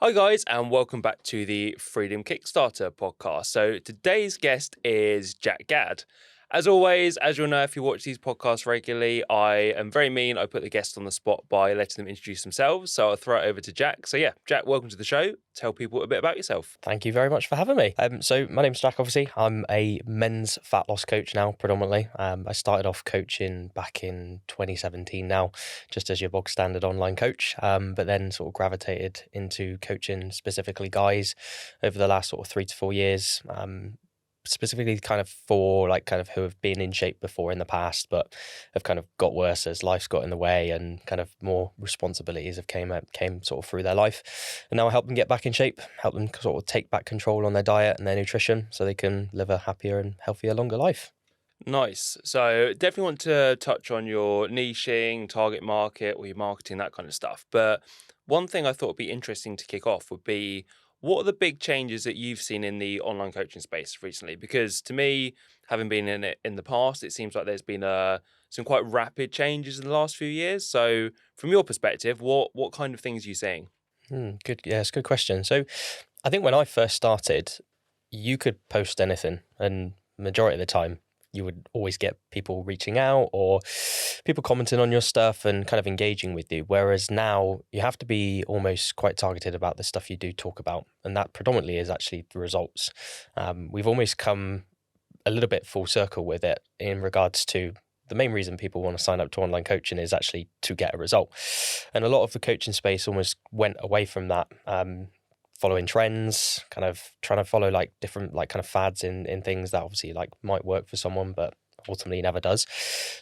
Hi guys, and welcome back to the Freedom Kickstarter podcast. So today's guest is Jack Gadd. As always, as you'll know if you watch these podcasts regularly, I am very mean. I put the guest on the spot by letting them introduce themselves. So I'll throw it over to Jack. So yeah, Jack, welcome to the show. Tell people a bit about yourself. Thank you very much for having me. So my name's Jack, obviously. I'm a men's fat loss coach now, predominantly. I started off coaching back in 2017 now, just as your bog standard online coach, but then sort of gravitated into coaching specifically guys over the last sort of 3 to 4 years. Specifically kind of for who have been in shape before in the past, but have kind of got worse as life's got in the way and kind of more responsibilities have came sort of through their life. And now I help them get back in shape, help them sort of take back control on their diet and their nutrition so they can live a happier and healthier, longer life. Nice. So definitely want to touch on your niching, target market, or your marketing, that kind of stuff. But one thing I thought would be interesting to kick off would be, what are the big changes that you've seen in the online coaching space recently? Because to me, having been in it in the past, it seems like there's been some quite rapid changes in the last few years. So from your perspective, what kind of things are you seeing? Good. Yeah, it's a good question. So I think when I first started, you could post anything, and majority of the time you would always get people reaching out or people commenting on your stuff and kind of engaging with you. Whereas now you have to be almost quite targeted about the stuff you do talk about. And that predominantly is actually the results. We've almost come a little bit full circle with it in regards to the main reason people want to sign up to online coaching is actually to get a result. And a lot of the coaching space almost went away from that. Following trends, kind of trying to follow like different like kind of fads in things that obviously like might work for someone, but ultimately never does.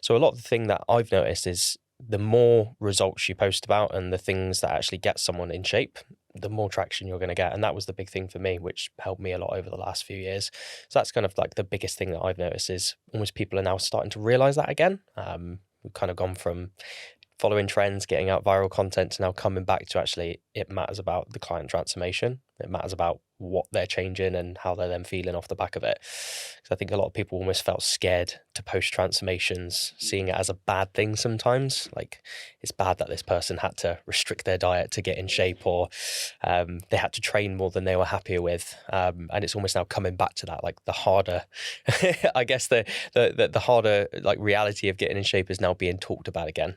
So a lot of the thing that I've noticed is the more results you post about and the things that actually get someone in shape, the more traction you're going to get. And that was the big thing for me, which helped me a lot over the last few years. So that's kind of like the biggest thing that I've noticed is almost people are now starting to realize that again. We've kind of gone from following trends, getting out viral content to now coming back to actually it matters about the client transformation. It matters about what they're changing and how they're then feeling off the back of it. Because I think a lot of people almost felt scared to post transformations, seeing it as a bad thing sometimes. Like it's bad that this person had to restrict their diet to get in shape, or they had to train more than they were happier with. And it's almost now coming back to that, like the harder, I guess the harder like reality of getting in shape is now being talked about again,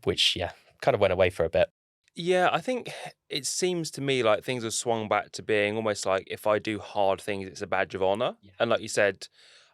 which kind of went away for a bit. Yeah, I think it seems to me like things have swung back to being almost like if I do hard things, it's a badge of honor. Yeah. And like you said,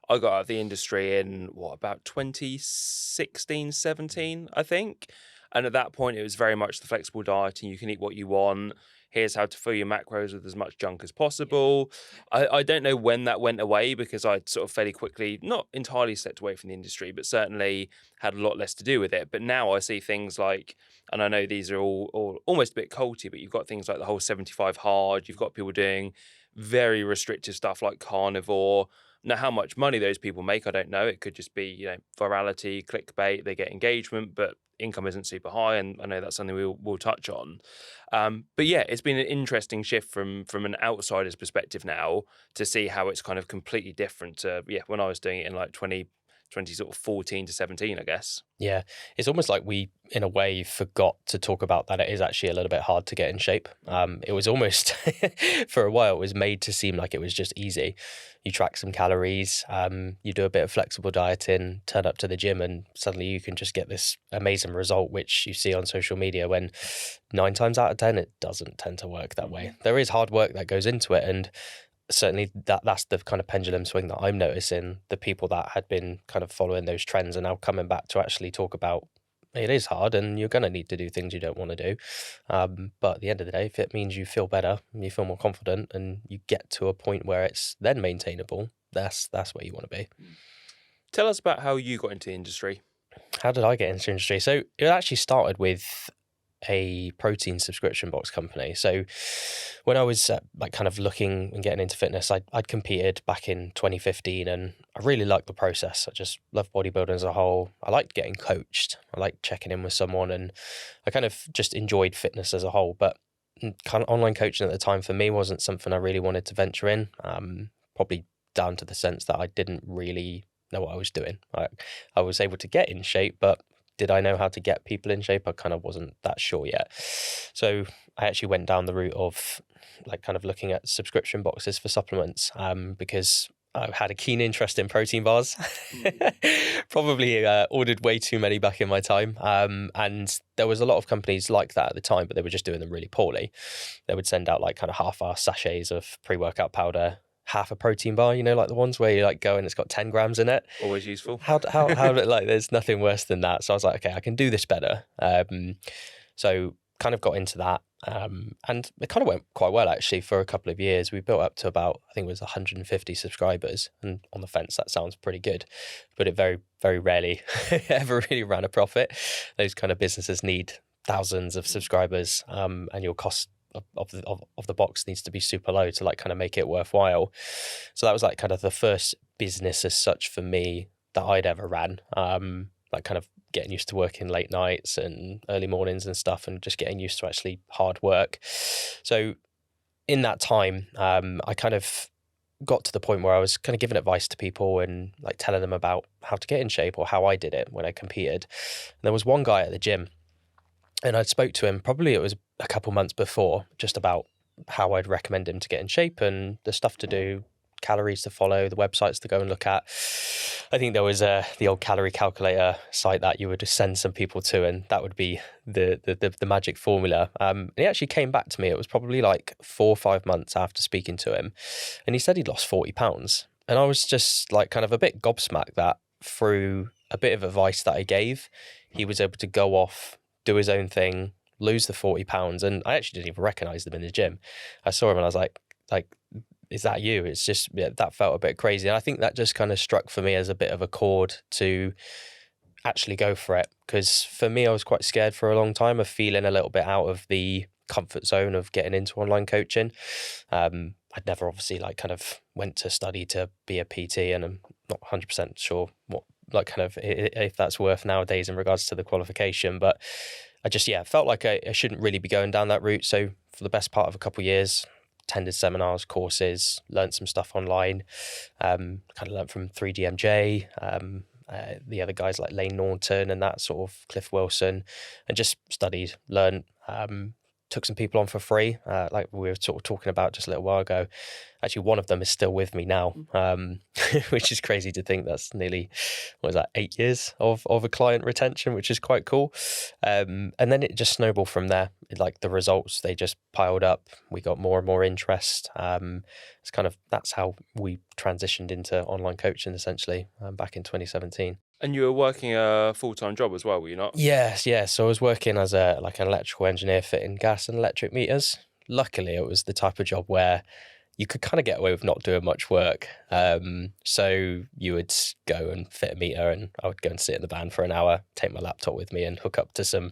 I got out of the industry in about 2016, 17, I think. And at that point, it was very much the flexible diet and you can eat what you want. Here's how to fill your macros with as much junk as possible. I don't know when that went away because I sort of fairly quickly, not entirely stepped away from the industry, but certainly had a lot less to do with it. But now I see things like, and I know these are all almost a bit culty, but you've got things like the whole 75 hard. You've got people doing very restrictive stuff like carnivore. Now, how much money those people make, I don't know. It could just be, virality, clickbait, they get engagement, but income isn't super high. And I know that's something we'll touch on. But yeah, it's been an interesting shift from an outsider's perspective now to see how it's kind of completely different to, when I was doing it in like 20 sort of 14 to 17, I guess. Yeah, it's almost like we, in a way, forgot to talk about that it is actually a little bit hard to get in shape. It was almost, for a while, it was made to seem like it was just easy. You track some calories, you do a bit of flexible dieting, turn up to the gym, and suddenly you can just get this amazing result, which you see on social media when 9 times out of 10, it doesn't tend to work that way. There is hard work that goes into it, and certainly that's the kind of pendulum swing that I'm noticing. The people that had been kind of following those trends are now coming back to actually talk about it is hard and you're going to need to do things you don't want to do. But at the end of the day, if it means you feel better, you feel more confident and you get to a point where it's then maintainable, that's where you want to be. Tell us about how you got into the industry. How did I get into the industry? So it actually started with a protein subscription box company. So when I was kind of looking and getting into fitness, I'd competed back in 2015 and I really liked the process. I just love bodybuilding as a whole. I liked getting coached. I liked checking in with someone and I kind of just enjoyed fitness as a whole. But kind of online coaching at the time for me wasn't something I really wanted to venture in. Probably down to the sense that I didn't really know what I was doing. I was able to get in shape, but did I know how to get people in shape? I kind of wasn't that sure yet. So I actually went down the route of like kind of looking at subscription boxes for supplements, because I had a keen interest in protein bars. Probably ordered way too many back in my time. And there was a lot of companies like that at the time, but they were just doing them really poorly. They would send out like kind of half-hour sachets of pre-workout powder, half a protein bar, you know, like the ones where you like go and it's got 10 grams in it. Always useful. How like there's nothing worse than that. So I was like, okay, I can do this better. So kind of got into that. And it kind of went quite well actually for a couple of years. We built up to about, I think it was 150 subscribers, and on the fence that sounds pretty good, but it very, very rarely ever really ran a profit. Those kind of businesses need thousands of subscribers, and your cost of the box needs to be super low to like kind of make it worthwhile. So that was like kind of the first business as such for me that I'd ever ran. Like kind of getting used to working late nights and early mornings and stuff, and just getting used to actually hard work. So in that time, I kind of got to the point where I was kind of giving advice to people and like telling them about how to get in shape or how I did it when I competed. And there was one guy at the gym, and I spoke to him, probably it was a couple months before, just about how I'd recommend him to get in shape and the stuff to do, calories to follow, the websites to go and look at. I think there was the old calorie calculator site that you would just send some people to, and that would be the magic formula. And he actually came back to me. It was probably like 4 or 5 months after speaking to him, and he said he'd lost 40 pounds. And I was just like kind of a bit gobsmacked that through a bit of advice that I gave, he was able to go off, do his own thing, lose the 40 pounds. And I actually didn't even recognize them in the gym. I saw him and I was like, is that you? It's just, yeah, that felt a bit crazy. And I think that just kind of struck for me as a bit of a chord to actually go for it. Because for me, I was quite scared for a long time of feeling a little bit out of the comfort zone of getting into online coaching. I'd never obviously like kind of went to study to be a PT, and I'm not 100% sure what like kind of if that's worth nowadays in regards to the qualification. But I just, yeah, felt like I shouldn't really be going down that route. So for the best part of a couple of years, attended seminars, courses, learned some stuff online, kind of learned from 3DMJ, the other guys like Lane Norton and that sort of Cliff Wilson, and just studied, learned, took some people on for free, like we were sort of talking about just a little while ago. Actually, one of them is still with me now, which is crazy to think that's nearly, what is that, 8 years of a client retention, which is quite cool. And then it just snowballed from there. Like the results, they just piled up. We got more and more interest. It's kind of, that's how we transitioned into online coaching essentially, back in 2017. And you were working a full-time job as well, were you not? Yes. So I was working as an electrical engineer fitting gas and electric meters. Luckily, it was the type of job where you could kind of get away with not doing much work. So you would go and fit a meter, and I would go and sit in the van for an hour, take my laptop with me and hook up to some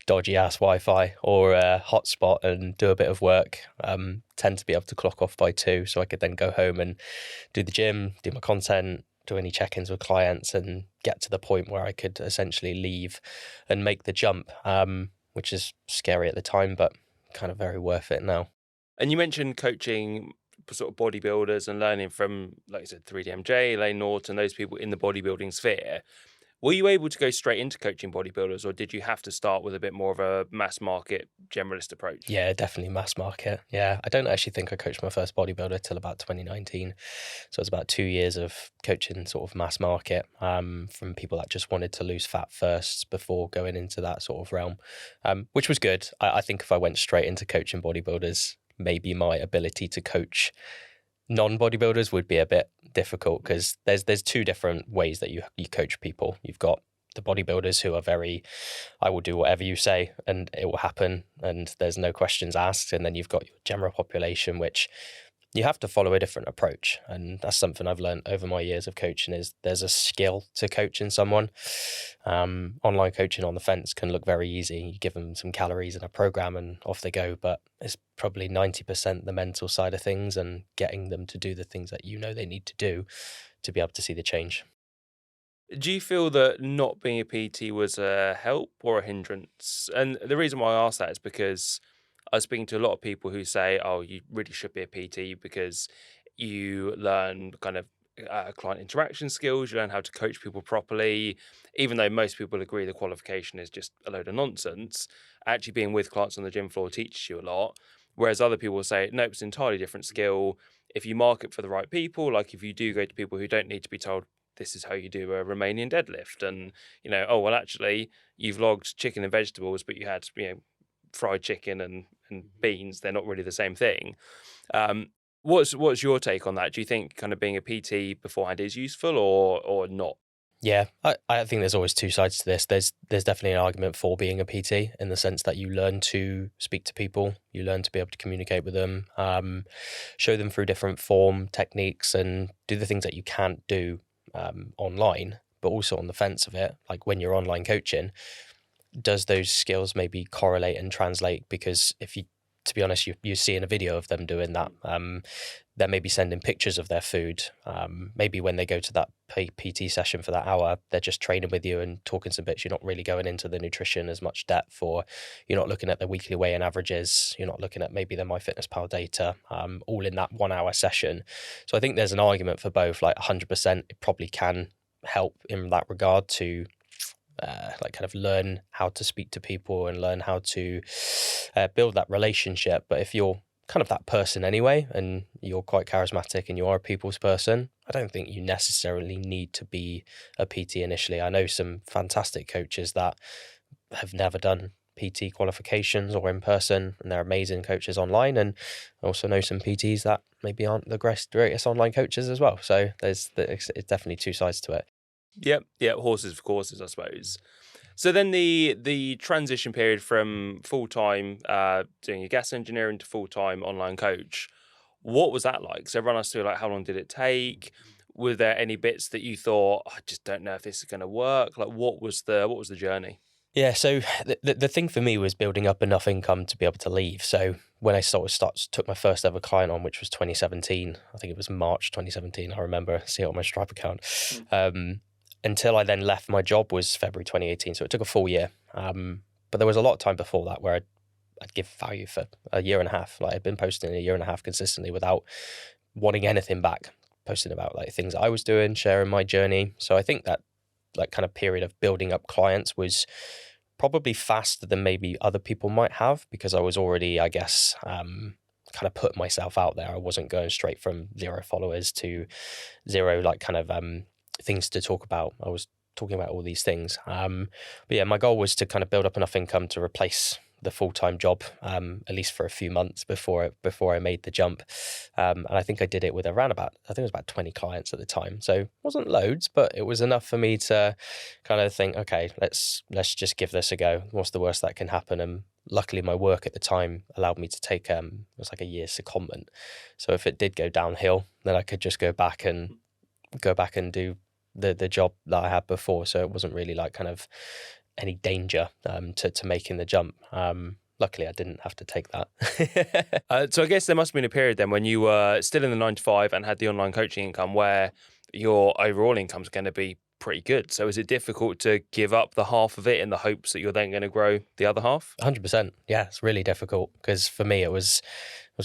dodgy ass Wi-Fi or a hotspot and do a bit of work. Tend to be able to clock off by 2, so I could then go home and do the gym, do my content, do any check-ins with clients, and get to the point where I could essentially leave and make the jump, which is scary at the time, but kind of very worth it now. And you mentioned coaching sort of bodybuilders and learning from, like I said, 3DMJ, Lane Norton, those people in the bodybuilding sphere. Were you able to go straight into coaching bodybuilders, or did you have to start with a bit more of a mass market generalist approach? Yeah, definitely mass market. Yeah, I don't actually think I coached my first bodybuilder till about 2019. So it's about 2 years of coaching sort of mass market, from people that just wanted to lose fat first before going into that sort of realm, which was good. I think if I went straight into coaching bodybuilders, maybe my ability to coach non-bodybuilders would be a bit difficult, because there's 2 different ways that you coach people. You've got the bodybuilders who are very, I will do whatever you say and it will happen and there's no questions asked. And then you've got your general population, which you have to follow a different approach. And that's something I've learned over my years of coaching, is there's a skill to coaching someone. Online coaching on the fence can look very easy. You give them some calories and a program and off they go, but it's probably 90% the mental side of things and getting them to do the things that you know they need to do to be able to see the change. Do you feel that not being a PT was a help or a hindrance? And the reason why I ask that is because I was speaking to a lot of people who say, oh, you really should be a PT because you learn kind of client interaction skills, you learn how to coach people properly. Even though most people agree the qualification is just a load of nonsense, actually being with clients on the gym floor teaches you a lot. Whereas other people will say, nope, it's an entirely different skill. If you market for the right people, like if you do go to people who don't need to be told this is how you do a Romanian deadlift, and oh well, actually you've logged chicken and vegetables, but you had fried chicken and beans. They're not really the same thing. What's your take on that? Do you think kind of being a PT beforehand is useful or not? Yeah, I think there's always two sides to this. There's definitely an argument for being a PT in the sense that you learn to speak to people, you learn to be able to communicate with them, show them through different form techniques, and do the things that you can't do online. But also on the fence of it, like when you're online coaching, does those skills maybe correlate and translate? Because if you, to be honest, you see in a video of them doing that, they're maybe sending pictures of their food. Maybe when they go to that PT session for that hour, they're just training with you and talking some bits. You're not really going into the nutrition as much depth, or you're not looking at the weekly weigh-in averages. You're not looking at maybe the MyFitnessPal data, all in that 1 hour session. So I think there's an argument for both. Like 100%, it probably can help in that regard to like kind of learn how to speak to people and learn how to build that relationship. But if you're kind of that person anyway, and you're quite charismatic and you are a people's person, I don't think you necessarily need to be a PT initially. I know some fantastic coaches that have never done PT qualifications or in person, and they're amazing coaches online. And I also know some PTs that maybe aren't the greatest online coaches as well. So it's definitely two sides to it. Yep, horses for courses, I suppose. So then the transition period from full-time doing your gas engineering to full-time online coach, what was that like? So run us through, like, how long did it take? Were there any bits that you thought, I just don't know if this is going to work? Like, what was the journey? Yeah, so the thing for me was building up enough income to be able to leave. So when I took my first ever client on, which was 2017, I think it was March 2017, I remember, see it on my Stripe account. Until I then left my job was February 2018. So it took a full year. But there was a lot of time before that where I'd give value for a year and a half. Like I'd been posting a year and a half consistently without wanting anything back, posting about like things I was doing, sharing my journey. So I think that like kind of period of building up clients was probably faster than maybe other people might have, because I was already, I guess, kind of put myself out there. I wasn't going straight from 0 followers to 0 like kind of things to talk about. I was talking about all these things. But yeah, my goal was to kind of build up enough income to replace the full-time job, at least for a few months before I made the jump. And I think I did it with I think it was about 20 clients at the time. So it wasn't loads, but it was enough for me to kind of think, okay, let's just give this a go. What's the worst that can happen? And luckily my work at the time allowed me to take, it was like a year's secondment. So if it did go downhill, then I could just go back and do the job that I had before. So it wasn't really like kind of any danger to making the jump. Luckily, I didn't have to take that. So I guess there must have been a period then when you were still in the 9 to 5 and had the online coaching income where your overall income is going to be pretty good. So is it difficult to give up the half of it in the hopes that you're then going to grow the other half? 100%. Yeah, it's really difficult because for me it was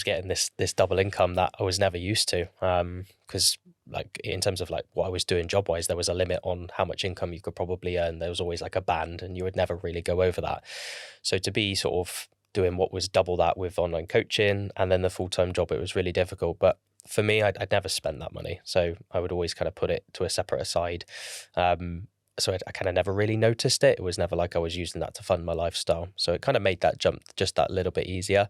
getting this double income that I was never used to. Because like in terms of like what I was doing job wise, there was a limit on how much income you could probably earn. There was always like a band, and you would never really go over that. So to be sort of doing what was double that with online coaching and then the full-time job, it was really difficult. But for me, I'd never spent that money. So I would always kind of put it to a separate aside. So I kind of never really noticed it. It was never like I was using that to fund my lifestyle. So it kind of made that jump just that little bit easier.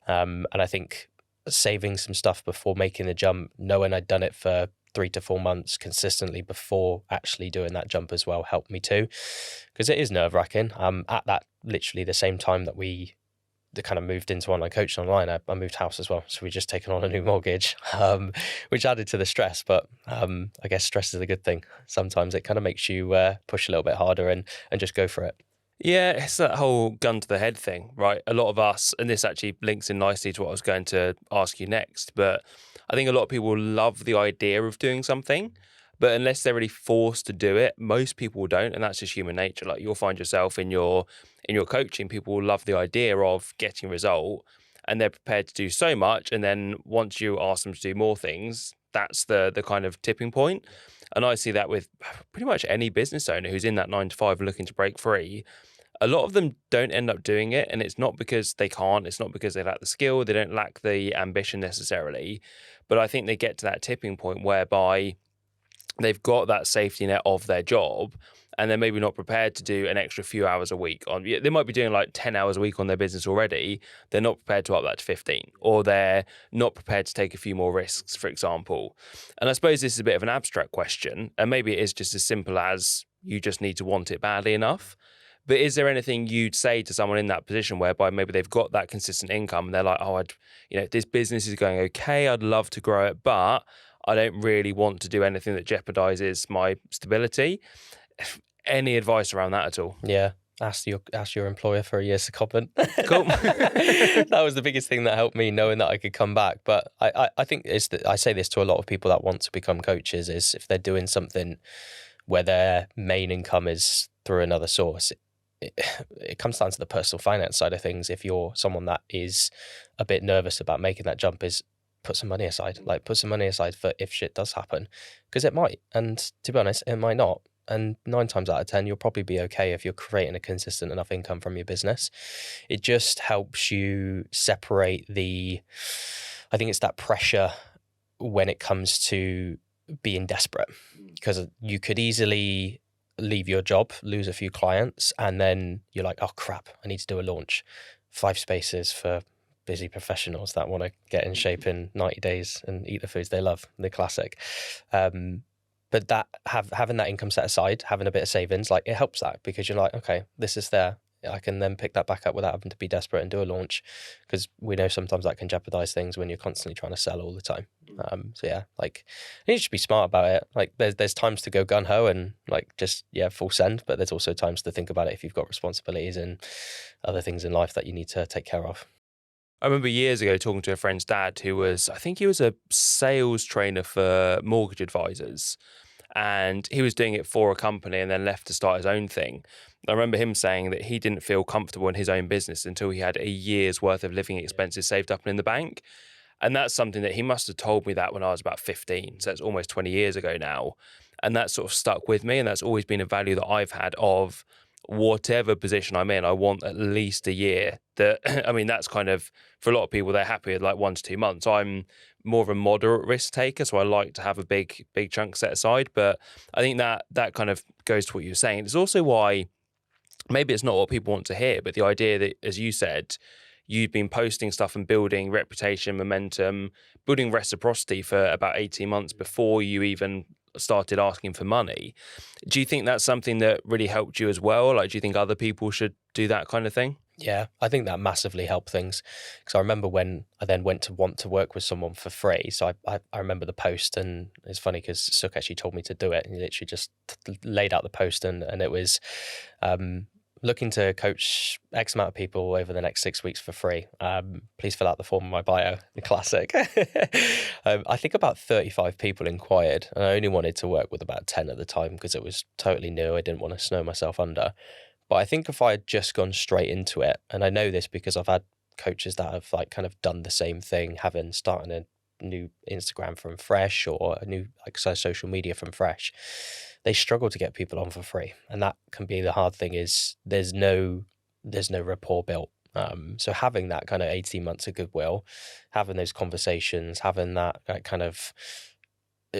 And I think saving some stuff before making the jump, knowing I'd done it for 3 to 4 months consistently before actually doing that jump as well helped me too. Because it is nerve-wracking. At that literally the same time that we kind of moved into online coaching online, I moved house as well. So we just taken on a new mortgage, which added to the stress. But I guess stress is a good thing. Sometimes it kind of makes you push a little bit harder and just go for it. Yeah, it's that whole gun to the head thing, right? A lot of us, and this actually links in nicely to what I was going to ask you next, but I think a lot of people love the idea of doing something, but unless they're really forced to do it, most people don't, and that's just human nature. Like you'll find yourself in your coaching, people will love the idea of getting a result, and they're prepared to do so much. And then once you ask them to do more things, that's the kind of tipping point. And I see that with pretty much any business owner who's in that 9 to 5 looking to break free. A lot of them don't end up doing it, and it's not because they can't, it's not because they lack the skill, they don't lack the ambition necessarily, but I think they get to that tipping point whereby they've got that safety net of their job, and they're maybe not prepared to do an extra few hours a week on. They might be doing like 10 hours a week on their business already. They're not prepared to up that to 15, or they're not prepared to take a few more risks, for example. And I suppose this is a bit of an abstract question, and maybe it is just as simple as you just need to want it badly enough. But is there anything you'd say to someone in that position whereby maybe they've got that consistent income and they're like, oh, this business is going okay, I'd love to grow it, but I don't really want to do anything that jeopardizes my stability. Any advice around that at all? Yeah. Ask your employer for a year's secondment. Cool. That was the biggest thing that helped me, knowing that I could come back. But I think I say this to a lot of people that want to become coaches, is if they're doing something where their main income is through another source, it comes down to the personal finance side of things. If you're someone that is a bit nervous about making that jump, is put some money aside. Like, put some money aside for if shit does happen, because it might. And to be honest, it might not. And 9 times out of 10, you'll probably be okay if you're creating a consistent enough income from your business. It just helps you separate I think it's that pressure when it comes to being desperate, because you could easily leave your job, lose a few clients, and then you're like, oh crap, I need to do a launch. 5 spaces for busy professionals that want to get in shape in 90 days and eat the foods they love, the classic. But that having that income set aside, having a bit of savings, like, it helps that, because you're like, okay, this is there. I can then pick that back up without having to be desperate and do a launch, because we know sometimes that can jeopardize things when you're constantly trying to sell all the time. So yeah, like, you need to be smart about it. Like, there's times to go gun ho and like just full send, but there's also times to think about it if you've got responsibilities and other things in life that you need to take care of. I remember years ago talking to a friend's dad who I think he was a sales trainer for mortgage advisors, and he was doing it for a company and then left to start his own thing. I remember him saying that he didn't feel comfortable in his own business until he had a year's worth of living expenses saved up and in the bank. And that's something that he must have told me that when I was about 15. So it's almost 20 years ago now. And that sort of stuck with me. And that's always been a value that I've had of whatever position I'm in, I want at least a year. That's kind of, for a lot of people, they're happy with like 1 to 2 months. I'm more of a moderate risk taker, so I like to have a big chunk set aside. But I think that kind of goes to what you were saying. It's also why maybe it's not what people want to hear, but the idea that, as you said, you've been posting stuff and building reputation, momentum, building reciprocity for about 18 months before you even started asking for money. Do you think that's something that really helped you as well? Like, do you think other people should do that kind of thing? Yeah, I think that massively helped things, because I remember when I then went to want to work with someone for free. So I remember the post, and it's funny because Suk actually told me to do it, and he literally just laid out the post, and it was looking to coach X amount of people over the next 6 weeks for free. Please fill out the form in my bio, the classic. I think about 35 people inquired, and I only wanted to work with about 10 at the time because it was totally new. I didn't want to snow myself under. But I think if I had just gone straight into it, and I know this because I've had coaches that have like kind of done the same thing, having started a new Instagram from fresh or a new social media from fresh, they struggle to get people on for free. And that can be the hard thing, is there's no rapport built. So having that kind of 18 months of goodwill, having those conversations, having that kind of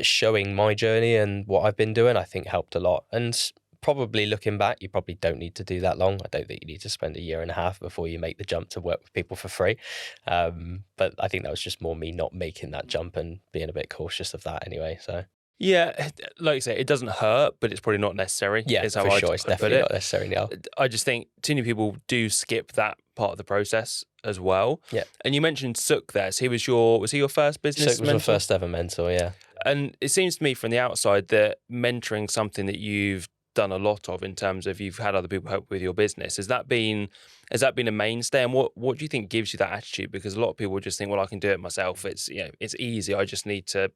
showing my journey and what I've been doing, I think helped a lot. And probably looking back, you probably don't need to do that long. I don't think you need to spend 1.5 years before you make the jump to work with people for free. But I think that was just more me not making that jump and being a bit cautious of that anyway. So yeah, like you say, it doesn't hurt, but it's probably not necessary. Yeah, is how for sure. It's definitely not necessary now. I just think too many people do skip that part of the process as well. Yeah. And you mentioned Suk there. So was he your first business Suk was my first ever mentor, yeah. And it seems to me from the outside that mentoring something that you've done a lot of in terms of you've had other people help with your business. Has that been a mainstay? And what do you think gives you that attitude? Because a lot of people just think, well, I can do it myself. It's it's easy. I just need to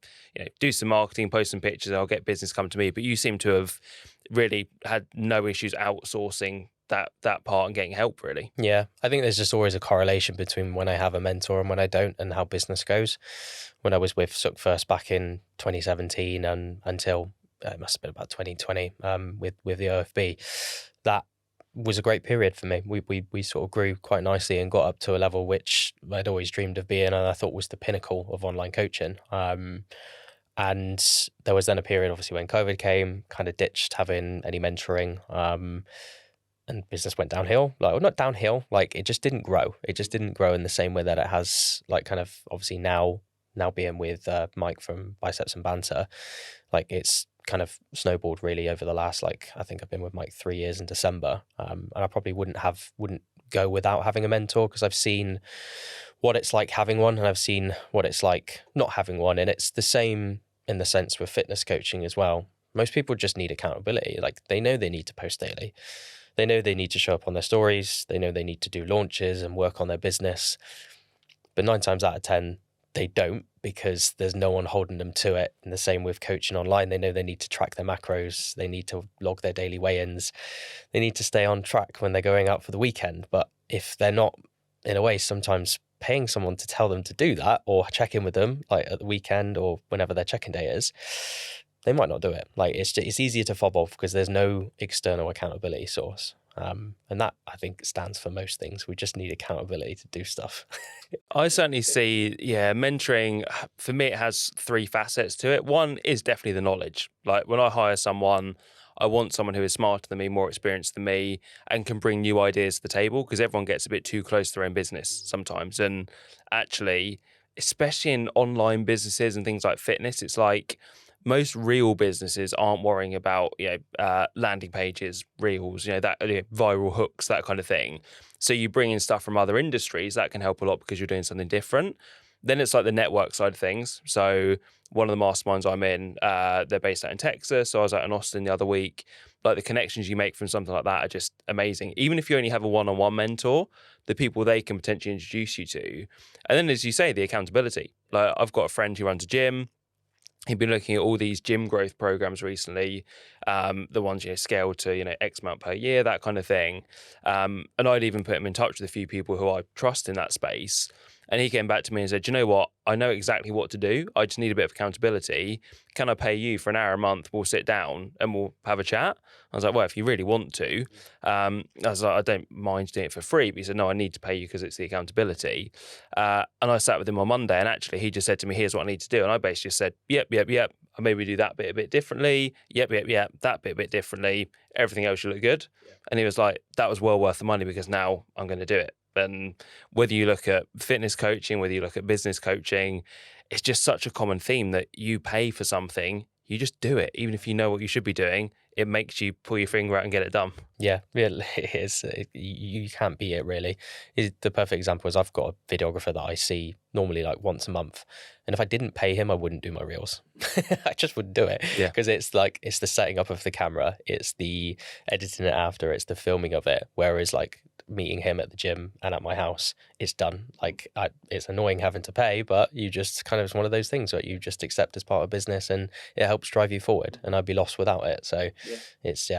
do some marketing, post some pictures, and I'll get business come to me. But you seem to have really had no issues outsourcing that part and getting help, really. Yeah, I think there's just always a correlation between when I have a mentor and when I don't, and how business goes. When I was with Suck First back in 2017 and until it must have been about 2020, with the OFB, that was a great period for me. We sort of grew quite nicely and got up to a level which I'd always dreamed of being, and I thought was the pinnacle of online coaching. And there was then a period, obviously, when COVID came, kind of ditched having any mentoring. And business went downhill. Like, well, not downhill, like it just didn't grow. It just didn't grow in the same way that it has, like, kind of obviously now being with Mike from Biceps and Banter, like it's kind of snowballed really over the last, like, I think I've been with Mike 3 years in December. And I probably wouldn't go without having a mentor, because I've seen what it's like having one, and I've seen what it's like not having one. And it's the same in the sense with fitness coaching as well. Most people just need accountability. Like, they know they need to post daily. They know they need to show up on their stories. They know they need to do launches and work on their business. But 9 times out of 10, they don't, because there's no one holding them to it. And the same with coaching online. They know they need to track their macros. They need to log their daily weigh-ins. They need to stay on track when they're going out for the weekend. But if they're not, in a way, sometimes paying someone to tell them to do that, or check in with them like at the weekend or whenever their check-in day is, they might not do it. Like, it's easier to fob off because there's no external accountability source. And that, I think, stands for most things. We just need accountability to do stuff. I certainly see, mentoring, for me, it has 3 facets to it. One is definitely the knowledge. Like, when I hire someone, I want someone who is smarter than me, more experienced than me, and can bring new ideas to the table, because everyone gets a bit too close to their own business sometimes. And actually, especially in online businesses and things like fitness, it's like, most real businesses aren't worrying about landing pages, reels, that viral hooks, that kind of thing. So you bring in stuff from other industries that can help a lot because you're doing something different. Then it's like the network side of things. So one of the masterminds I'm in, they're based out in Texas. So I was out in Austin the other week. Like, the connections you make from something like that are just amazing. Even if you only have a one-on-one mentor, the people they can potentially introduce you to. And then, as you say, the accountability. Like, I've got a friend who runs a gym. He'd been looking at all these gym growth programs recently, the ones, scaled to, X amount per year, that kind of thing. And I'd even put him in touch with a few people who I trust in that space. And he came back to me and said, "Do you know what? I know exactly what to do. I just need a bit of accountability. Can I pay you for an hour a month? We'll sit down and we'll have a chat." I was like, "Well, if you really want to." I was like, "I don't mind doing it for free." But he said, "No, I need to pay you because it's the accountability." And I sat with him on Monday, and actually he just said to me, "Here's what I need to do." And I basically just said, yep. I maybe do that bit a bit differently. Yep. That bit a bit differently. Everything else should look good. And he was like, "That was well worth the money, because now I'm going to do it." And whether you look at fitness coaching, whether you look at business coaching, it's just such a common theme that you pay for something, you just do it. Even if you know what you should be doing, it makes you pull your finger out and get it done. Yeah, really, it is. You can't beat it, really. The perfect example is I've got a videographer that I see normally like once a month. And if I didn't pay him, I wouldn't do my reels. I just wouldn't do it. Yeah. Because it's the setting up of the camera, it's the editing it after, it's the filming of it. Whereas like meeting him at the gym and at my house, it's done. Like, it's annoying having to pay, but you just kind of, it's one of those things that you just accept as part of business, and it helps drive you forward. And I'd be lost without it. So it's,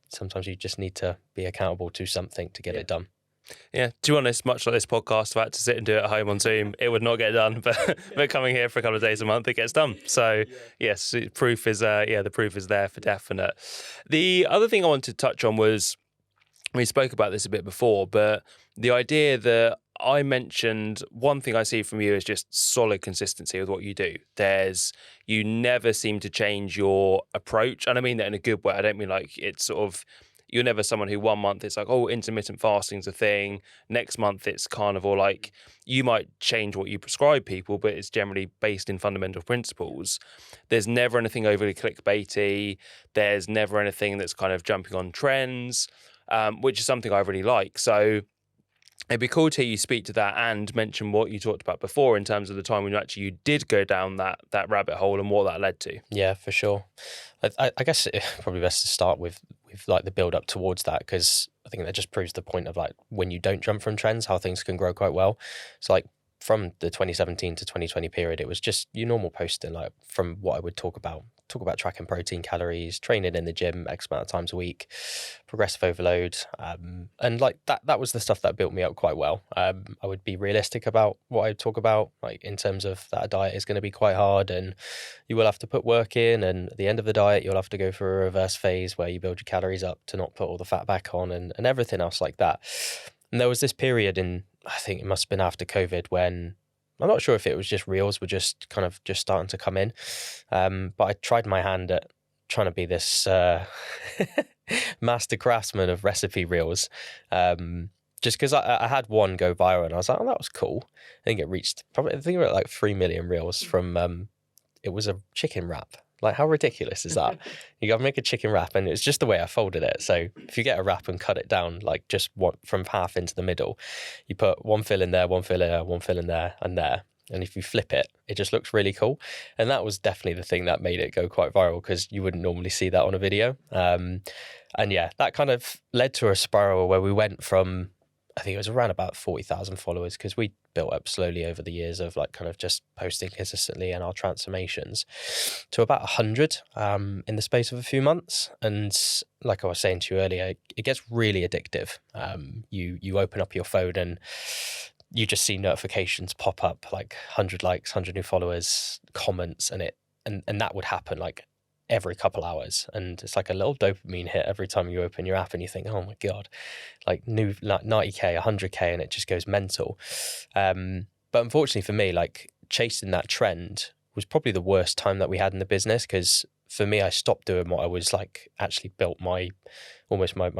sometimes you just need to be accountable to something to get it done. Yeah, to be honest, much like this podcast, if I had to sit and do it at home on Zoom, it would not get done. But coming here for a couple of days a month, it gets done. So yes, proof is the proof is there for definite. The other thing I wanted to touch on was, we spoke about this a bit before, but the idea that I mentioned, one thing I see from you is just solid consistency with what you do. You never seem to change your approach. And I mean that in a good way. I don't mean like it's sort of, you're never someone who one month it's like, oh, intermittent fasting's a thing. Next month it's carnivore. Like, you might change what you prescribe people, but it's generally based in fundamental principles. There's never anything overly clickbaity. There's never anything that's kind of jumping on trends, which is something I really like. So it'd be cool to hear you speak to that and mention what you talked about before in terms of the time when you did go down that rabbit hole and what that led to. Yeah, for sure. I guess it's probably best to start with like the build up towards that, because I think that just proves the point of like, when you don't jump from trends, how things can grow quite well. So like, from the 2017 to 2020 period, it was just your normal posting, like from what I would talk about tracking protein, calories, training in the gym X amount of times a week, progressive overload. And like that was the stuff that built me up quite well. I would be realistic about what I talk about, like in terms of that a diet is going to be quite hard and you will have to put work in. And at the end of the diet, you'll have to go through a reverse phase where you build your calories up to not put all the fat back on and everything else like that. And there was this period in, I think it must have been after COVID, when I'm not sure if it was just reels were just kind of just starting to come in. But I tried my hand at trying to be this master craftsman of recipe reels. Just because I had one go viral and I was like, oh, that was cool. I think it reached probably, I think it was like 3 million reels from, it was a chicken wrap. Like, how ridiculous is that? You got to make a chicken wrap, and it's just the way I folded it. So if you get a wrap and cut it down, like just one from half into the middle, you put one fill in there, one fill in there, one fill in there, and there. And if you flip it, it just looks really cool. And that was definitely the thing that made it go quite viral, because you wouldn't normally see that on a video. And yeah, that kind of led to a spiral where we went from, I think it was around about 40,000 followers, because we built up slowly over the years of like kind of just posting consistently and our transformations, to about 100 in the space of a few months. And like I was saying to you earlier, it gets really addictive. You open up your phone and you just see notifications pop up, like 100 likes, 100 new followers, comments, and that would happen like every couple hours. And it's like a little dopamine hit every time you open your app and you think, oh my God, like new like 90K, 100K, and it just goes mental. But unfortunately for me, like chasing that trend was probably the worst time that we had in the business, because for me, I stopped doing what I was like actually built my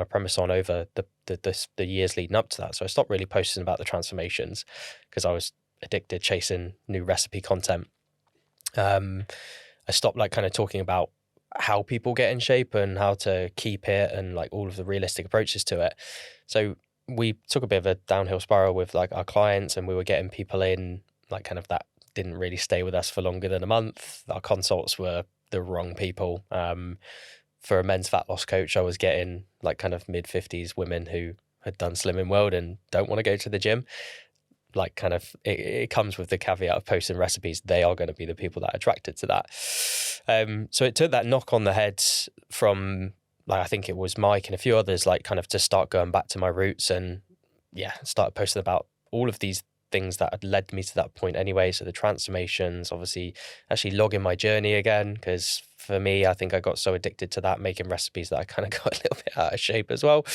premise on over the years leading up to that. So I stopped really posting about the transformations because I was addicted chasing new recipe content. I stopped like kind of talking about how people get in shape and how to keep it and like all of the realistic approaches to it. So we took a bit of a downhill spiral with like our clients, and we were getting people in like kind of that didn't really stay with us for longer than a month. Our consults were the wrong people. For a men's fat loss coach, I was getting like kind of mid-50s women who had done Slimming World and don't want to go to the gym. Like kind of, it comes with the caveat of posting recipes. They are going to be the people that are attracted to that. So it took that knock on the head from like, I think it was Mike and a few others, like kind of to start going back to my roots and yeah, start posting about all of these things that had led me to that point anyway. So the transformations, obviously actually logging my journey again, because for me, I think I got so addicted to that, making recipes, that I kind of got a little bit out of shape as well.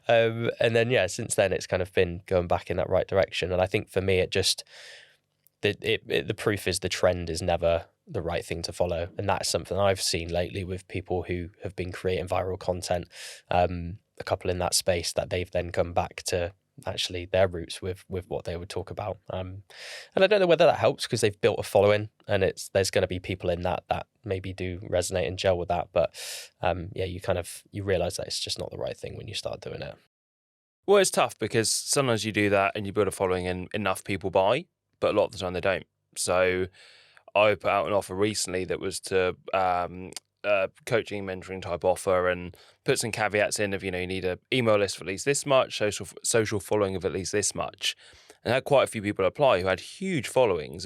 And then, yeah, since then it's kind of been going back in that right direction. And I think for me, it just, the proof is the trend is never the right thing to follow. And that's something I've seen lately with people who have been creating viral content, a couple in that space, that they've then come back to actually their roots with what they would talk about. And I don't know whether that helps because they've built a following, and there's going to be people in that maybe do resonate and gel with that. But yeah, you realize that it's just not the right thing when you start doing it. Well, it's tough because sometimes you do that and you build a following and enough people buy, but a lot of the time they don't. So I put out an offer recently that was to coaching, mentoring type offer, and put some caveats in of, you need an email list of at least this much, social following of at least this much. And I had quite a few people apply who had huge followings,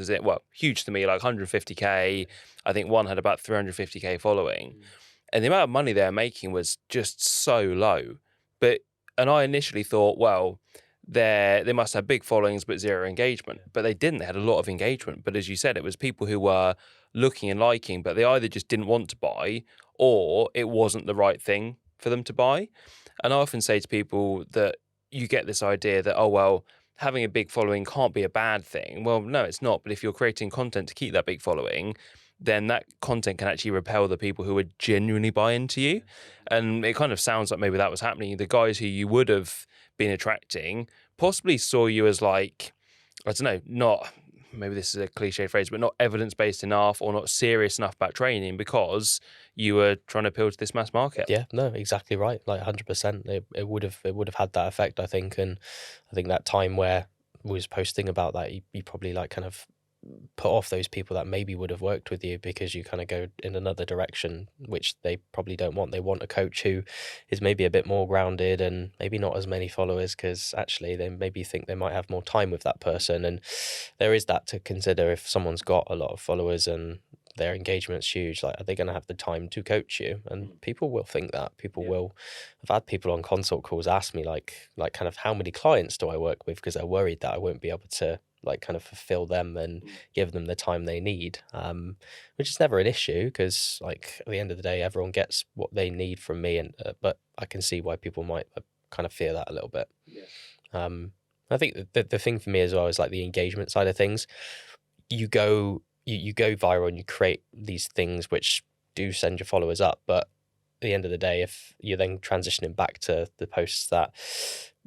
huge to me, like 150K. I think one had about 350K following. And the amount of money they were making was just so low. And I initially thought, well, they must have big followings but zero engagement. But they didn't. They had a lot of engagement. But as you said, it was people who were looking and liking, but they either just didn't want to buy or it wasn't the right thing for them to buy. And I often say to people that you get this idea that, oh, well, having a big following can't be a bad thing. Well, no, it's not. But if you're creating content to keep that big following, then that content can actually repel the people who would genuinely buy into you. And it kind of sounds like maybe that was happening. The guys who you would have been attracting possibly saw you as like, I don't know, not, maybe this is a cliche phrase, but not evidence-based enough or not serious enough about training because you were trying to appeal to this mass market. Yeah, no, exactly right. Like 100%. It would have had that effect, I think. And I think that time where we was posting about that, you probably like kind of put off those people that maybe would have worked with you because you kind of go in another direction, which they probably don't want. They want a coach who is maybe a bit more grounded and maybe not as many followers, because actually they maybe think they might have more time with that person. And there is that to consider. If someone's got a lot of followers and their engagement's huge, like, are they going to have the time to coach you? And people will think that. People will. I've had people on consult calls ask me like kind of, how many clients do I work with, because they're worried that I won't be able to like kind of fulfill them and give them the time they need, which is never an issue, because like at the end of the day everyone gets what they need from me. And but I can see why people might kind of fear that a little bit. I think the thing for me as well is like the engagement side of things. You go viral and you create these things which do send your followers up, but at the end of the day, if you're then transitioning back to the posts that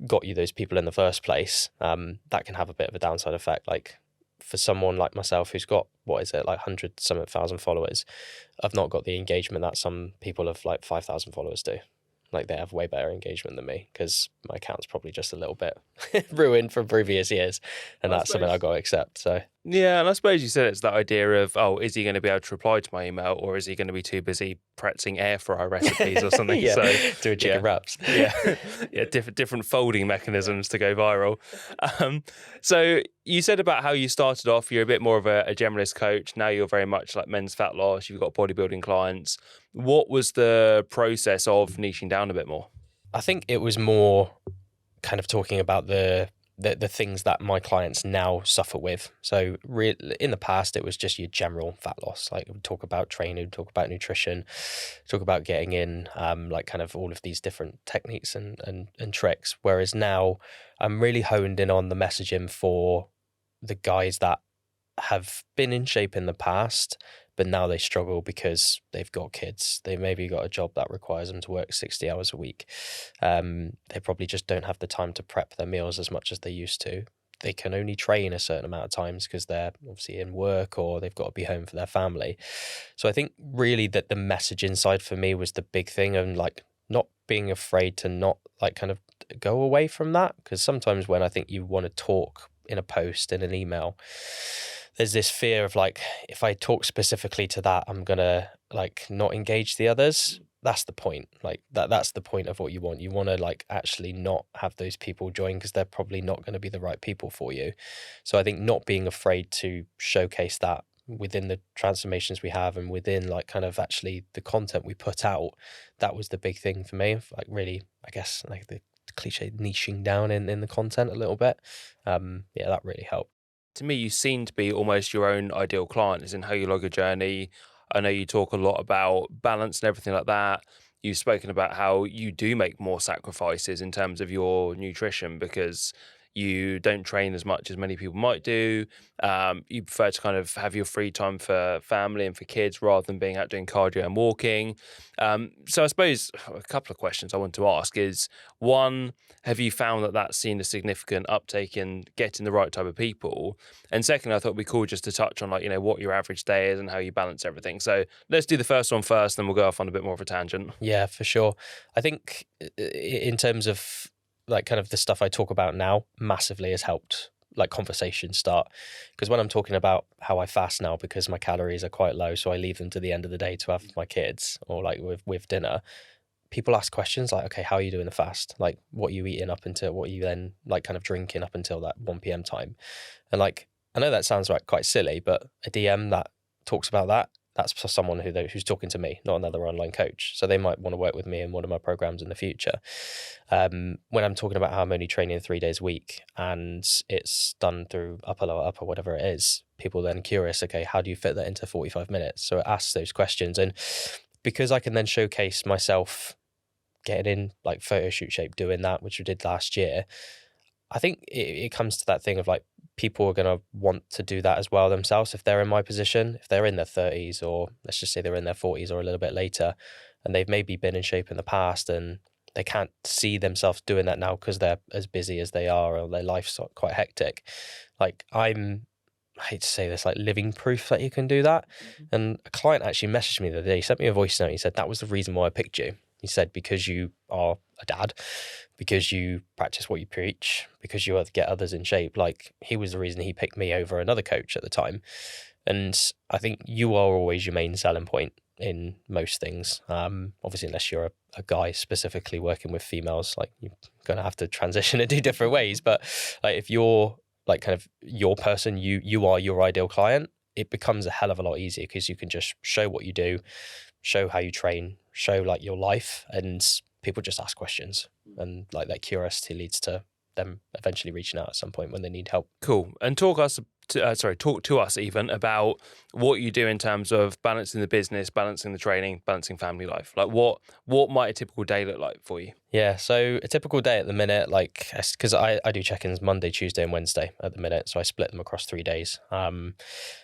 got you those people in the first place, that can have a bit of a downside effect. Like for someone like myself who's got, what is it, like 100,000 followers, I've not got the engagement that some people of like 5,000 followers do. Like they have way better engagement than me, because my account's probably just a little bit ruined from previous years, and that's something I've got to accept. So yeah, and I suppose you said it's that idea of, oh, is he going to be able to reply to my email, or is he going to be too busy pretzing air fryer recipes or something? Yeah, so doing chicken wraps. Yeah, yeah, different folding mechanisms to go viral. So you said about how you started off, you're a bit more of a generalist coach. Now you're very much like men's fat loss. You've got bodybuilding clients. What was the process of niching down a bit more? I think it was more kind of talking about the things that my clients now suffer with. So in the past, it was just your general fat loss. Like we'd talk about training, talk about nutrition, talk about getting in, like kind of all of these different techniques and tricks. Whereas now I'm really honed in on the messaging for the guys that have been in shape in the past, but now they struggle because they've got kids. They maybe got a job that requires them to work 60 hours a week. They probably just don't have the time to prep their meals as much as they used to. They can only train a certain amount of times because they're obviously in work, or they've got to be home for their family. So I think really that the message inside for me was the big thing, and like not being afraid to not like kind of go away from that. Because sometimes when I think you want to talk in a post, in an email, there's this fear of like, if I talk specifically to that, I'm gonna like not engage the others. That's the point. Like that's the point of what you want. You want to like actually not have those people join, because they're probably not going to be the right people for you. So I think not being afraid to showcase that within the transformations we have, and within like kind of actually the content we put out, that was the big thing for me. Like really, I guess like the cliche niching down in the content a little bit. Yeah, that really helped. To me, you seem to be almost your own ideal client, as in how you log your journey. I know you talk a lot about balance and everything like that. You've spoken about how you do make more sacrifices in terms of your nutrition because you don't train as much as many people might do. You prefer to kind of have your free time for family and for kids rather than being out doing cardio and walking. So I suppose a couple of questions I want to ask is, one, have you found that that's seen a significant uptake in getting the right type of people? And second, I thought it'd be cool just to touch on like, what your average day is and how you balance everything. So let's do the first one first, then we'll go off on a bit more of a tangent. Yeah, for sure. I think in terms of like kind of the stuff I talk about now, massively has helped like conversation start. Because when I'm talking about how I fast now because my calories are quite low, so I leave them to the end of the day to have my kids or like with dinner, people ask questions like, okay, how are you doing the fast? Like what are you eating up until, what are you then like kind of drinking up until that 1 p.m. time? And like, I know that sounds like quite silly, but a DM that talks about that, that's for someone who's talking to me, not another online coach. So they might want to work with me in one of my programs in the future. When I'm talking about how I'm only training 3 days a week and it's done through upper, lower, upper, whatever it is, people then curious, okay, how do you fit that into 45 minutes? So it asks those questions. And because I can then showcase myself getting in like photo shoot shape, doing that, which we did last year, I think it comes to that thing of like, people are going to want to do that as well themselves if they're in my position. If they're in their 30s, or let's just say they're in their 40s or a little bit later, and they've maybe been in shape in the past and they can't see themselves doing that now because they're as busy as they are or their life's quite hectic. Like I hate to say this, like living proof that you can do that. Mm-hmm. And a client actually messaged me the other day, he sent me a voice note. He said, that was the reason why I picked you. He said, because you are a dad, because you practice what you preach, because you get others in shape, like he was the reason he picked me over another coach at the time. And I think you are always your main selling point in most things. Obviously, unless you're a guy specifically working with females, like you're going to have to transition and do different ways. But like if you're like kind of your person, you are your ideal client, it becomes a hell of a lot easier because you can just show what you do, show how you train, show like your life, and people just ask questions. And like that curiosity leads to them eventually reaching out at some point when they need help. Cool. And talk to us even about what you do in terms of balancing the business, balancing the training, balancing family life. Like what might a typical day look like for you? Yeah, so a typical day at the minute, like, because I do check-ins Monday, Tuesday and Wednesday at the minute, so I split them across 3 days.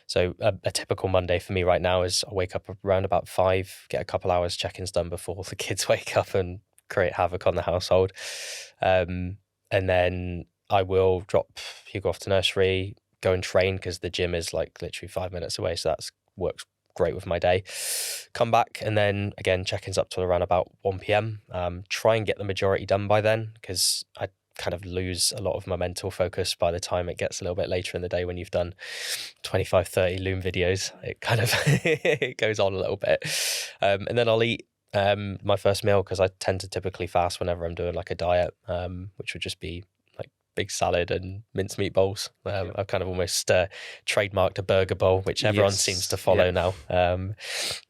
So a typical Monday for me right now is I wake up around about 5, get a couple hours check-ins done before the kids wake up and create havoc on the household. And then I will drop Hugo off to nursery, go and train because the gym is like literally 5 minutes away, so that works great with my day. Come back and then again check-ins up till around about 1 p.m. Try and get the majority done by then because I kind of lose a lot of my mental focus by the time it gets a little bit later in the day when you've done 25-30 Loom videos. It kind of it goes on a little bit. And then I'll eat my first meal because I tend to typically fast whenever I'm doing like a diet, which would just be like big salad and mincemeat bowls. I've kind of almost trademarked a burger bowl, which everyone seems to follow now.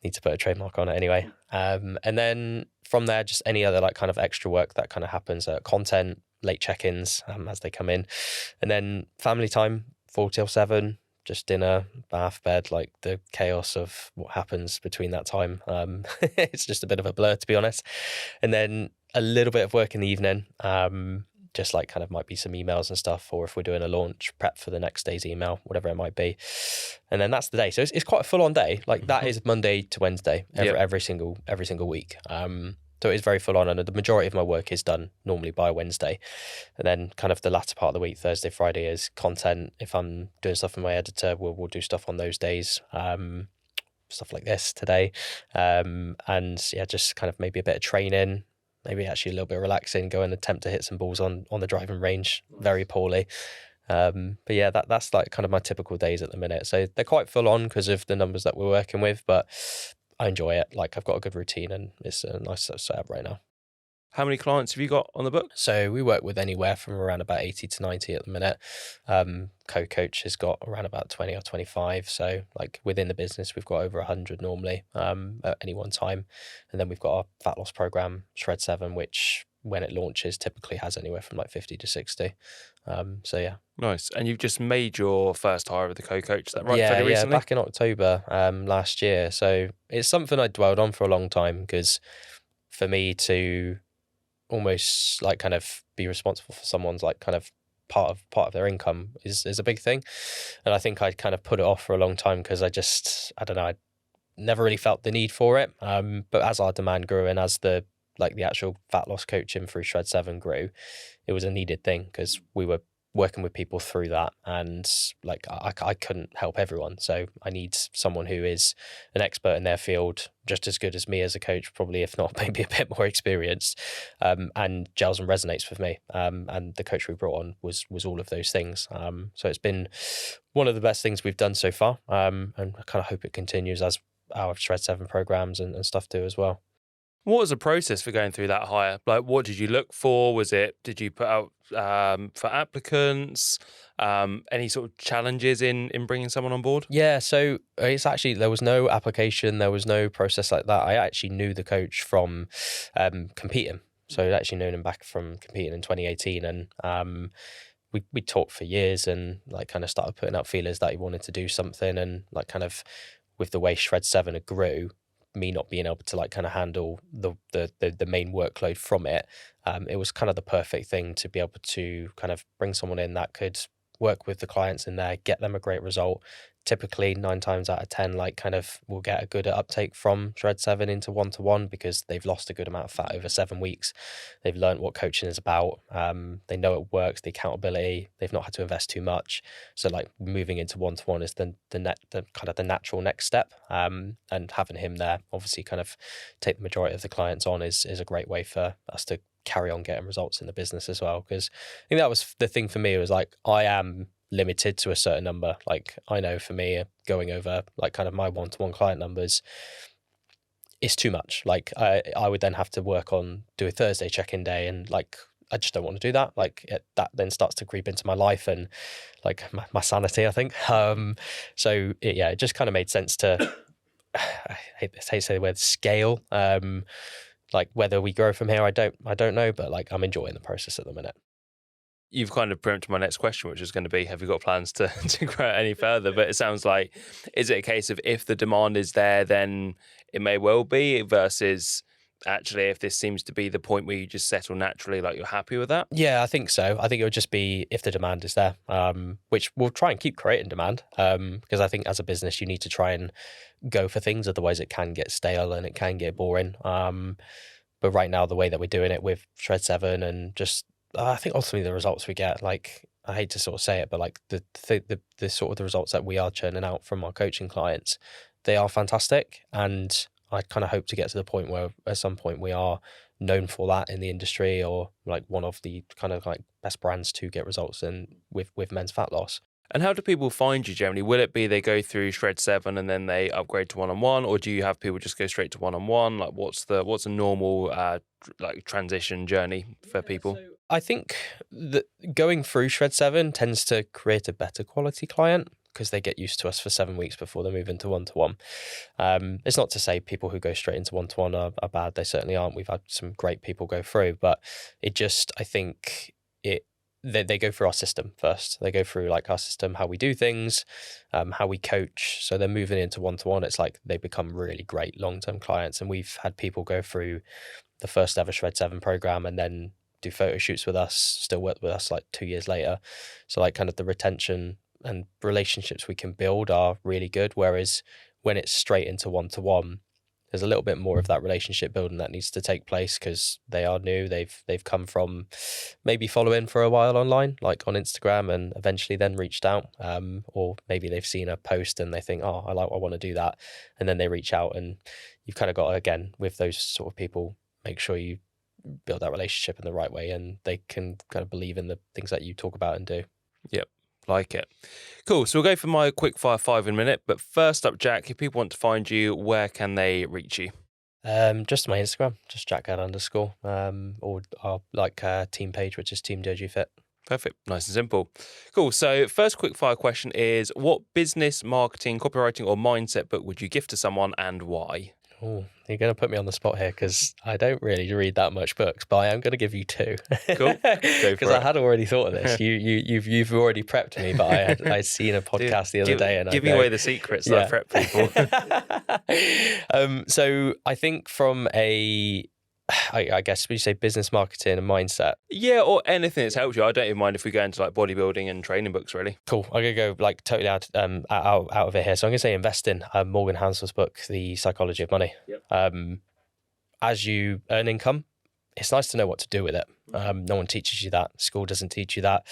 Need to put a trademark on it anyway. And then from there, just any other like kind of extra work that kind of happens, content, late check-ins as they come in. And then family time, 4 till 7, just dinner, bath, bed, like the chaos of what happens between that time. It's just a bit of a blur, to be honest. And then a little bit of work in the evening, just like kind of might be some emails and stuff, or if we're doing a launch, prep for the next day's email, whatever it might be. And then that's the day. So it's quite a full on day. Like that is Monday to Wednesday, every single week. So it is very full on, and the majority of my work is done normally by Wednesday. And then kind of the latter part of the week, Thursday, Friday, is content. If I'm doing stuff with my editor, we'll do stuff on those days. Stuff like this today. And yeah, just kind of maybe a bit of training, maybe actually a little bit of relaxing, go and attempt to hit some balls on the driving range very poorly. But yeah, that's like kind of my typical days at the minute. So they're quite full on because of the numbers that we're working with, but I enjoy it. Like I've got a good routine and it's a nice setup right now. How many clients have you got on the book? So we work with anywhere from around about 80 to 90 at the minute. Co-coach has got around about 20 or 25. So like within the business, we've got over 100 normally at any one time. And then we've got our fat loss program, Shred 7, which when it launches typically has anywhere from like 50 to 60. So yeah. Nice. And you've just made your first hire with the co-coach, is that right? Yeah, back in October last year. So it's something I dwelled on for a long time because for me to almost like kind of be responsible for someone's like kind of part of their income is a big thing. And I think I'd kind of put it off for a long time because I don't know, I never really felt the need for it. But as our demand grew and as the actual fat loss coaching through Shred 7 grew, it was a needed thing because we were working with people through that, and like I couldn't help everyone, so I need someone who is an expert in their field, just as good as me as a coach, probably, if not maybe a bit more experienced, and gels and resonates with me. And the coach we brought on was all of those things. So it's been one of the best things we've done so far, and I kind of hope it continues as our Shred 7 programs and stuff do as well. What was the process for going through that hire? Like, what did you look for? Did you put out for applicants? Any sort of challenges in bringing someone on board? Yeah, so it's actually, there was no application, there was no process like that. I actually knew the coach from competing. So I'd actually known him back from competing in 2018, and we talked for years and like kind of started putting out feelers that he wanted to do something, and like kind of with the way Shred 7 grew, me not being able to like kind of handle the main workload from it, it was kind of the perfect thing to be able to kind of bring someone in that could work with the clients in there, get them a great result. Typically 9 times out of 10, like kind of will get a good uptake from Shred 7 into one-to-one because they've lost a good amount of fat over 7 weeks. They've learned what coaching is about. They know it works, the accountability, they've not had to invest too much. So like moving into one-to-one is the kind of the natural next step. And having him there obviously kind of take the majority of the clients on is a great way for us to carry on getting results in the business as well. Because I think that was the thing for me, was like, I am limited to a certain number. Like I know for me, going over like kind of my one-to-one client numbers is too much. Like I would then have to work on, do a Thursday check-in day, and like I just don't want to do that. Like that then starts to creep into my life and like my sanity, I think. So it just kind of made sense to I hate to say the word scale. Like whether we grow from here, I don't know, but like I'm enjoying the process at the minute. You've kind of preempted my next question, which is going to be, have you got plans to grow it any further? But it sounds like, is it a case of if the demand is there, then it may well be, versus actually if this seems to be the point where you just settle naturally, like you're happy with that? Yeah, I think so. I think it would just be if the demand is there, which we'll try and keep creating demand, because I think as a business you need to try and go for things, otherwise it can get stale and it can get boring. But right now, the way that we're doing it with Shred 7 and just, I think ultimately the results we get, like, I hate to sort of say it, but like the sort of the results that we are churning out from our coaching clients, they are fantastic. And I kind of hope to get to the point where at some point we are known for that in the industry, or like one of the kind of like best brands to get results in with men's fat loss. And how do people find you generally? Will it be they go through Shred 7 and then they upgrade to one-on-one, or do you have people just go straight to one-on-one? Like what's a normal like transition journey for people? So I think that going through Shred 7 tends to create a better quality client because they get used to us for 7 weeks before they move into one-to-one. It's not to say people who go straight into one-to-one are bad. They certainly aren't. We've had some great people go through, but it just, I think they go through our system first. They go through like our system, how we do things, how we coach. So they're moving into one-to-one. It's like they become really great long-term clients. And we've had people go through the first ever Shred 7 program and then do photo shoots with us, still work with us like 2 years later. So like kind of the retention and relationships we can build are really good. Whereas when it's straight into one-to-one, there's a little bit more of that relationship building that needs to take place because they are new. They've come from maybe following for a while online, like on Instagram, and eventually then reached out. Or maybe they've seen a post and they think, oh, I want to do that. And then they reach out, and you've kind of got to, again, with those sort of people, make sure you build that relationship in the right way and they can kind of believe in the things that you talk about and do. Yep. Like it. Cool. So we'll go for my quickfire 5 in a minute. But first up, Jack, if people want to find you, where can they reach you? Just my Instagram, just Jack Gadd _ or our like team page, which is Team Dojo Fit. Perfect. Nice and simple. Cool. So first quickfire question is, what business, marketing, copywriting, or mindset book would you gift to someone and why? Oh, you're going to put me on the spot here because I don't really read that much books, but I am going to give you 2. Cool. Because I had already thought of this. You've already prepped me, but I'd seen a podcast the other day, and giving away the secrets that I prep people. So I think from I guess, would you say business, marketing, and mindset? Yeah, or anything that's helped you. I don't even mind if we go into like bodybuilding and training books, really. Cool. I'm going to go like totally out of it here. So I'm going to say investing. Morgan Housel's book, The Psychology of Money. Yep. As you earn income, it's nice to know what to do with it. No one teaches you that. School doesn't teach you that.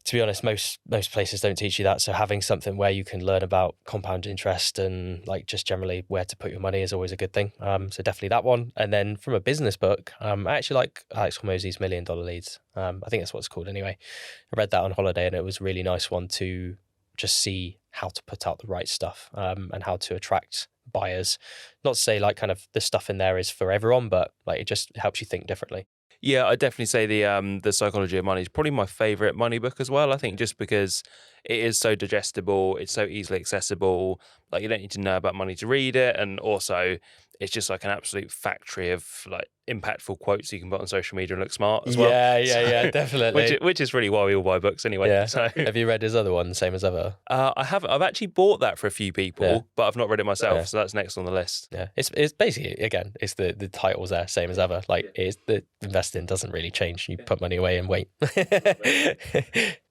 To be honest, most places don't teach you that. So having something where you can learn about compound interest and like just generally where to put your money is always a good thing. So definitely that one. And then from a business book, I actually like Alex Hormozy's $1 Million Leads. I think that's what it's called anyway. I read that on holiday and it was a really nice one to just see how to put out the right stuff and how to attract buyers. Not to say like kind of the stuff in there is for everyone, but like it just helps you think differently. Yeah, I'd definitely say the Psychology of Money is probably my favourite money book as well. I think just because it is so digestible, it's so easily accessible. Like you don't need to know about money to read it, and also it's just like an absolute factory of like impactful quotes you can put on social media and look smart as well. Yeah, definitely. Which is really why we all buy books anyway. Yeah. So Have you read his other one, Same as Ever? I haven't. I've actually bought that for a few people, but I've not read it myself. Yeah. So that's next on the list. Yeah, it's basically, again, it's the titles there, Same as Ever. Like, it's the investing doesn't really change. You put money away and wait.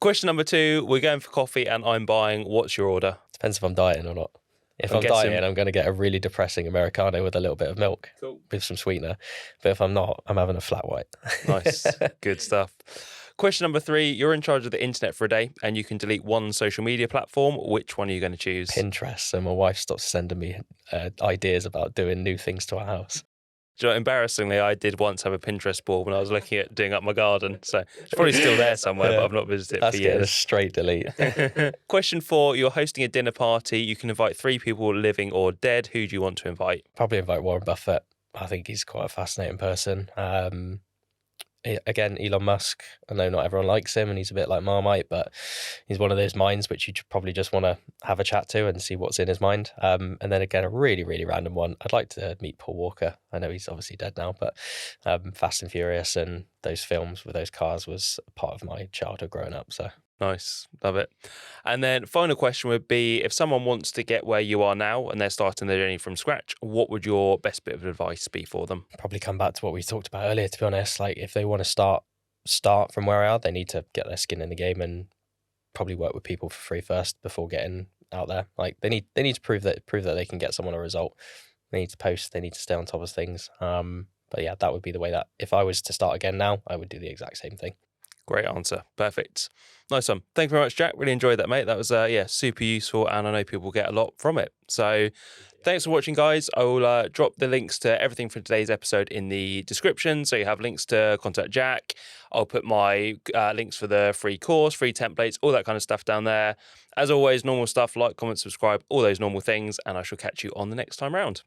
Question number 2, we're going for coffee and I'm buying. What's your order? Depends if I'm dieting or not. If I'm guessing- dieting, I'm going to get a really depressing Americano with a little bit of milk with some sweetener. But if I'm not, I'm having a flat white. Nice. Good stuff. Question number 3, you're in charge of the internet for a day and you can delete one social media platform. Which one are you going to choose? Pinterest. So my wife stopped sending me ideas about doing new things to our house. Do you know, embarrassingly, I did once have a Pinterest board when I was looking at doing up my garden. So it's probably still there somewhere, but I've not visited it That's for getting a years. straight delete. Question 4, you're hosting a dinner party. You can invite 3 people, living or dead. Who do you want to invite? Probably invite Warren Buffett. I think he's quite a fascinating person. Again, Elon Musk, I know not everyone likes him and he's a bit like Marmite, but he's one of those minds which you probably just want to have a chat to and see what's in his mind. And then again, a really, really random one. I'd like to meet Paul Walker. I know he's obviously dead now, but Fast and Furious and those films with those cars was a part of my childhood growing up. So Nice. Love it. And then final question would be, if someone wants to get where you are now and they're starting their journey from scratch, what would your best bit of advice be for them? probably come back to what we talked about earlier, to be honest. Like, if they want to start from where they are, they need to get their skin in the game and probably work with people for free first before getting out there. Like, they need to prove that they can get someone a result. They need to post, they need to stay on top of things. But yeah, that would be the way that if I was to start again now, I would do the exact same thing. Great answer. Perfect. Nice one. Thank you very much, Jack. Really enjoyed that, mate. That was, super useful, and I know people get a lot from it. So thanks for watching, guys. I will drop the links to everything from today's episode in the description. So you have links to contact Jack. I'll put my links for the free course, free templates, all that kind of stuff down there. As always, normal stuff, like, comment, subscribe, all those normal things, and I shall catch you on the next time round.